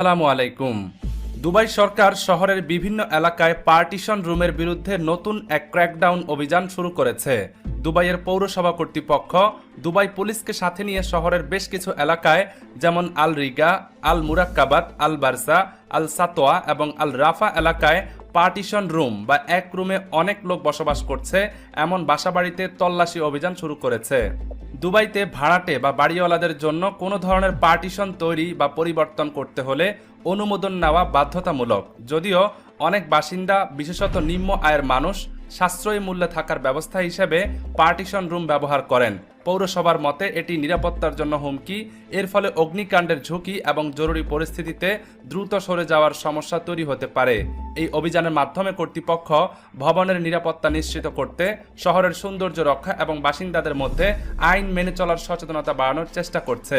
আসসালামু আলাইকুম। দুবাই সরকার শহরের বিভিন্ন এলাকায় পার্টিশন রুমের বিরুদ্ধে নতুন এক ক্র্যাকডাউন অভিযান শুরু করেছে। দুবাইয়ের পৌরসভা কর্তৃপক্ষ দুবাই পুলিশকে সাথে নিয়ে শহরের বেশ কিছু এলাকায় যেমন আল রিগা, আল মুরাক্কাবাত, আল বারসা, আল সাতোয়া এবং আল রাফা এলাকায় পার্টিশন রুম বা এক রুমে অনেক লোক বসবাস করছে এমন বাসাবাড়িতে তল্লাশি অভিযান শুরু করেছে। দুবাইতে ভাড়াটে বা বাড়িওয়ালাদের জন্য কোনো ধরনের পার্টিশন তৈরি বা পরিবর্তন করতে হলে অনুমোদন নেওয়া বাধ্যতামূলক, যদিও অনেক বাসিন্দা বিশেষত নিম্ন আয়ের মানুষ সাশ্রয়ী মূল্যে থাকার ব্যবস্থা হিসেবে পার্টিশন রুম ব্যবহার করেন। পৌরসভার মতে এটি নিরাপত্তার জন্য হুমকি, এর ফলে অগ্নিকাণ্ডের ঝুঁকি এবং জরুরি পরিস্থিতিতে দ্রুত সরে যাওয়ার সমস্যা তৈরি হতে পারে। এই অভিযানের মাধ্যমে কর্তৃপক্ষ ভবনের নিরাপত্তা নিশ্চিত করতে শহরের সৌন্দর্য রক্ষা এবং বাসিন্দাদের মধ্যে আইন মেনে চলার সচেতনতা বাড়ানোর চেষ্টা করছে।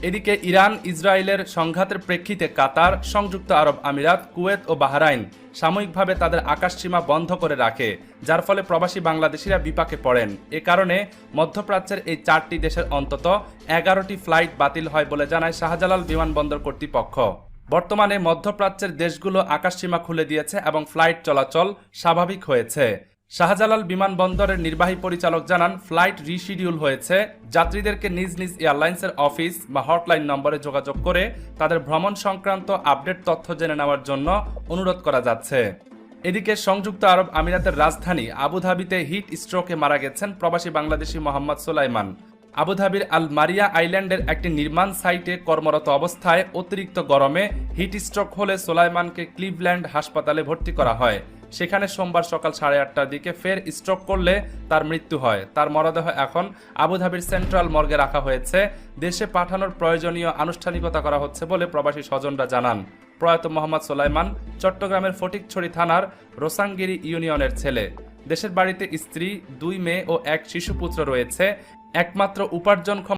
এদিকে ইরান ইসরায়েলের সংঘাতের প্রেক্ষিতে কাতার, সংযুক্ত আরব আমিরাত, কুয়েত ও বাহরাইন সাময়িকভাবে তাদের আকাশসীমা বন্ধ করে রাখে, যার ফলে প্রবাসী বাংলাদেশিরা বিপাকে পড়েন। এ কারণে মধ্যপ্রাচ্যের এই 4টি দেশের অন্তত 11টি ফ্লাইট বাতিল হয় বলে জানায় শাহজালাল বিমানবন্দর কর্তৃপক্ষ। বর্তমানে মধ্যপ্রাচ্যের দেশগুলো আকাশসীমা খুলে দিয়েছে এবং ফ্লাইট চলাচল স্বাভাবিক হয়েছে। শাহজালাল বিমানবন্দরের নির্বাহী পরিচালক জানান, ফ্লাইট রিশিডিউল হয়েছে। যাত্রীদেরকে নিজ নিজ এয়ারলাইন্সের অফিস বা হটলাইন নম্বরে যোগাযোগ করে তাদের ভ্রমণ সংক্রান্ত আপডেট তথ্য জেনে নেওয়ার জন্য অনুরোধ করা যাচ্ছে। এদিকে সংযুক্ত আরব আমিরাতের রাজধানী আবুধাবিতে হিট স্ট্রোকে মারা গেছেন প্রবাসী বাংলাদেশি মোহাম্মদ সোলাইমান। আবুধাবির আল মারিয়া আইল্যান্ডের একটি নির্মাণ সাইটে কর্মরত অবস্থায় অতিরিক্ত গরমে হিট স্ট্রোক হলে সোলাইমানকে ক্লিভল্যান্ড হাসপাতালে ভর্তি করা হয়। সেখানে সোমবার সকাল 8:30টার দিকে ফের স্ট্রোক করলে তার মৃত্যু হয়। তার মরদেহ এখন আবুধাবির সেন্ট্রাল মর্গে রাখা হয়েছে। দেশে পাঠানোর প্রয়োজনীয় আনুষ্ঠানিকতা করা হচ্ছে বলে প্রবাসী স্বজনরা জানান। প্রয়াত মোহাম্মদ সোলাইমান চট্টগ্রামের ফটিকছড়ি থানার রোসাংগিরি ইউনিয়নের ছেলে। দেশের বাড়িতে স্ত্রী, 2 মেয়ে ও 1 শিশুপুত্র রয়েছে। একমাত্র উপার্জনক্ষম